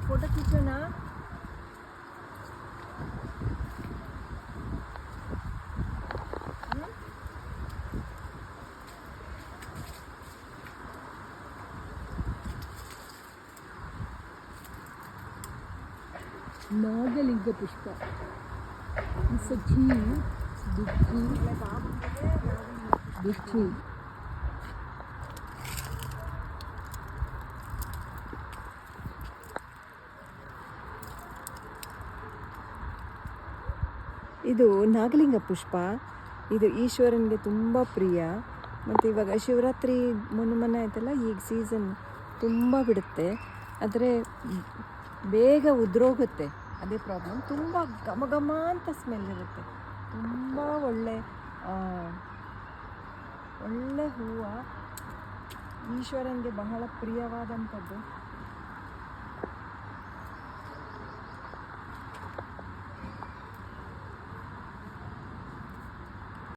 Photo ಕಿಚ್ಚೋಣ. ನಾಗಲಿಂಗ ಪುಷ್ಪ. It's a tree, big tree. ಇದು ನಾಗಲಿಂಗ ಪುಷ್ಪ. ಇದು ಈಶ್ವರನಿಗೆ ತುಂಬ ಪ್ರಿಯ. ಮತ್ತು ಇವಾಗ ಶಿವರಾತ್ರಿ ಮೊನ್ನೆ ಆಯ್ತಲ್ಲ, ಈಗ ಸೀಸನ್ ತುಂಬ ಬಿಡುತ್ತೆ, ಆದರೆ ಬೇಗ ಉದುರೋಗುತ್ತೆ. ಅದೇ ಪ್ರಾಬ್ಲಮ್. ತುಂಬ ಘಮ ಘಮ ಅಂತ ಸ್ಮೆಲ್ ಇರುತ್ತೆ. ತುಂಬ ಒಳ್ಳೆ ಹೂವು, ಈಶ್ವರನಿಗೆ ಬಹಳ ಪ್ರಿಯವಾದಂಥದ್ದು.